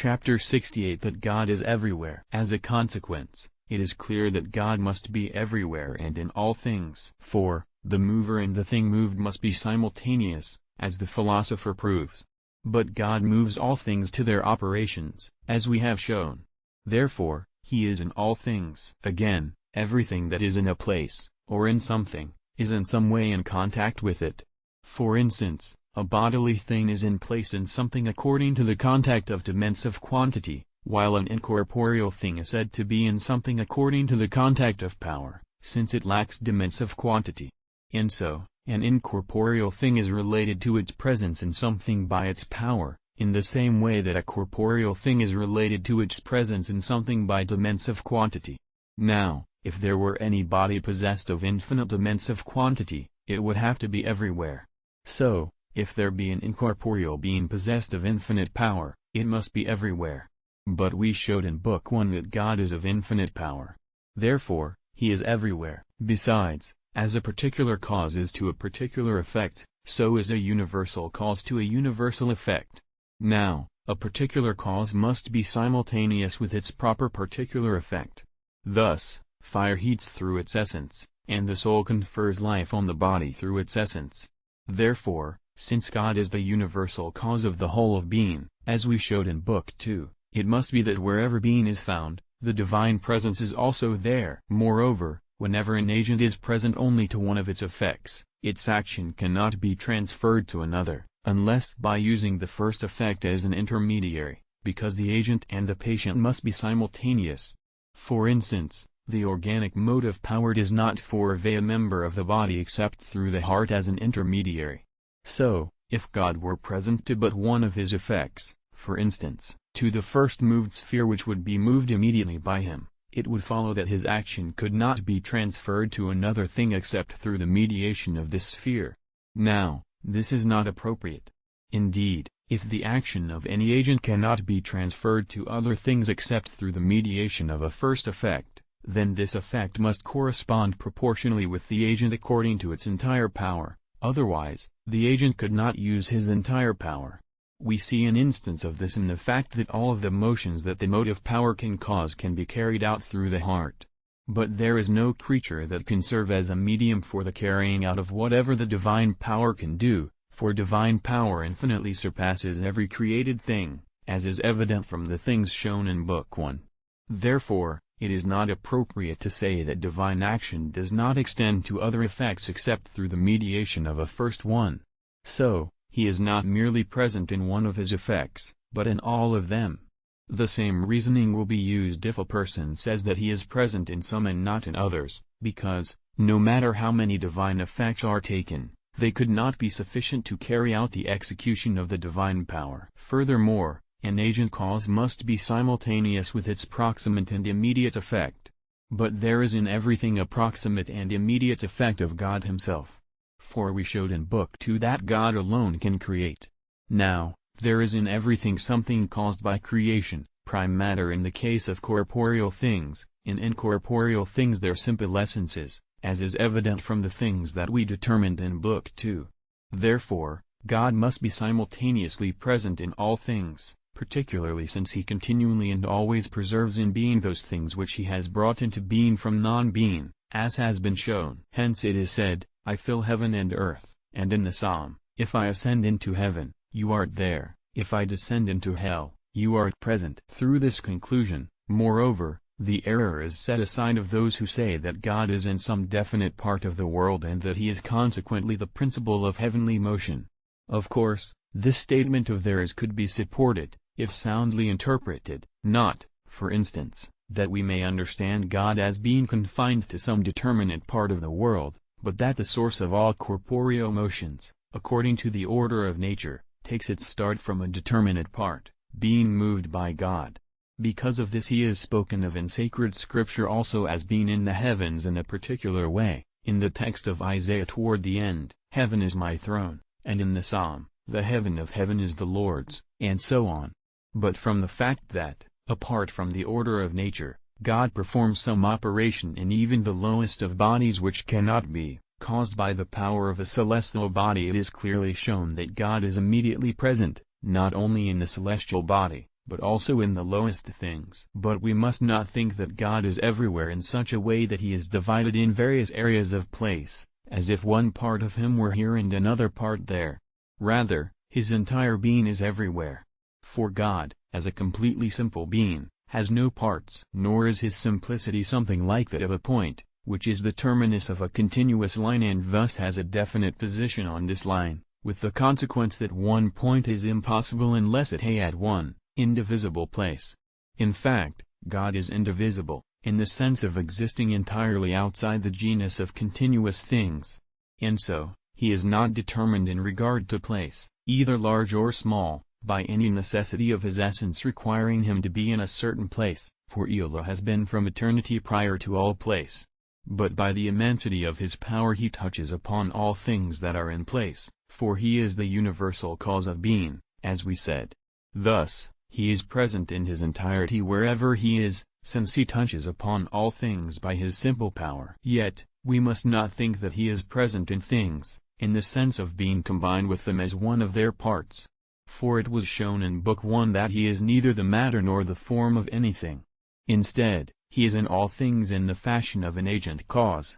Chapter 68 That God is everywhere. As a consequence, it is clear that God must be everywhere and in all things. For, the mover and the thing moved must be simultaneous, as the philosopher proves. But God moves all things to their operations, as we have shown. Therefore, he is in all things. Again, everything that is in a place, or in something, is in some way in contact with it. For instance, a bodily thing is in place in something according to the contact of dimensive quantity, while an incorporeal thing is said to be in something according to the contact of power, since it lacks dimensive quantity. And so, an incorporeal thing is related to its presence in something by its power, in the same way that a corporeal thing is related to its presence in something by dimensive quantity. Now, if there were any body possessed of infinite dimensive quantity, it would have to be everywhere. So, if there be an incorporeal being possessed of infinite power, it must be everywhere. But we showed in Book 1 that God is of infinite power. Therefore, he is everywhere. Besides, as a particular cause is to a particular effect, so is a universal cause to a universal effect. Now, a particular cause must be simultaneous with its proper particular effect. Thus, fire heats through its essence, and the soul confers life on the body through its essence. Therefore, since God is the universal cause of the whole of being, as we showed in Book 2, it must be that wherever being is found, the divine presence is also there. Moreover, whenever an agent is present only to one of its effects, its action cannot be transferred to another, unless by using the first effect as an intermediary, because the agent and the patient must be simultaneous. For instance, the organic motive power does not foray a member of the body except through the heart as an intermediary. So, if God were present to but one of his effects, for instance, to the first moved sphere which would be moved immediately by him, it would follow that his action could not be transferred to another thing except through the mediation of this sphere. Now, this is not appropriate. Indeed, if the action of any agent cannot be transferred to other things except through the mediation of a first effect, then this effect must correspond proportionally with the agent according to its entire power, otherwise, the agent could not use his entire power. We see an instance of this in the fact that all of the motions that the motive power can cause can be carried out through the heart. But there is no creature that can serve as a medium for the carrying out of whatever the divine power can do, for divine power infinitely surpasses every created thing, as is evident from the things shown in Book 1. Therefore, it is not appropriate to say that divine action does not extend to other effects except through the mediation of a first one. So, he is not merely present in one of his effects, but in all of them. The same reasoning will be used if a person says that he is present in some and not in others, because, no matter how many divine effects are taken, they could not be sufficient to carry out the execution of the divine power. Furthermore, an agent cause must be simultaneous with its proximate and immediate effect. But there is in everything a proximate and immediate effect of God himself. For we showed in Book 2 that God alone can create. Now, there is in everything something caused by creation, prime matter in the case of corporeal things, in incorporeal things their simple essences, as is evident from the things that we determined in Book 2. Therefore, God must be simultaneously present in all things, particularly since he continually and always preserves in being those things which he has brought into being from non-being, as has been shown. Hence it is said, I fill heaven and earth, and in the Psalm, if I ascend into heaven, you art there, if I descend into hell, you art present. Through this conclusion, moreover, the error is set aside of those who say that God is in some definite part of the world and that he is consequently the principle of heavenly motion. Of course, this statement of theirs could be supported, if soundly interpreted, not, for instance, that we may understand God as being confined to some determinate part of the world, but that the source of all corporeal motions, according to the order of nature, takes its start from a determinate part, being moved by God. Because of this he is spoken of in sacred scripture also as being in the heavens in a particular way, in the text of Isaiah toward the end, heaven is my throne, and in the Psalm, the heaven of heaven is the Lord's, and so on. But from the fact that, apart from the order of nature, God performs some operation in even the lowest of bodies which cannot be caused by the power of a celestial body, it is clearly shown that God is immediately present, not only in the celestial body, but also in the lowest things. But we must not think that God is everywhere in such a way that he is divided in various areas of place, as if one part of him were here and another part there. Rather, his entire being is everywhere. For God, as a completely simple being, has no parts. Nor is his simplicity something like that of a point, which is the terminus of a continuous line and thus has a definite position on this line, with the consequence that one point is impossible unless it be at one indivisible place. In fact, God is indivisible, in the sense of existing entirely outside the genus of continuous things. And so, he is not determined in regard to place, either large or small, by any necessity of his essence requiring him to be in a certain place, for Elah has been from eternity prior to all place. But by the immensity of his power he touches upon all things that are in place, for he is the universal cause of being, as we said. Thus, he is present in his entirety wherever he is, since he touches upon all things by his simple power. Yet, we must not think that he is present in things, in the sense of being combined with them as one of their parts. For it was shown in Book 1 that he is neither the matter nor the form of anything. Instead, he is in all things in the fashion of an agent cause,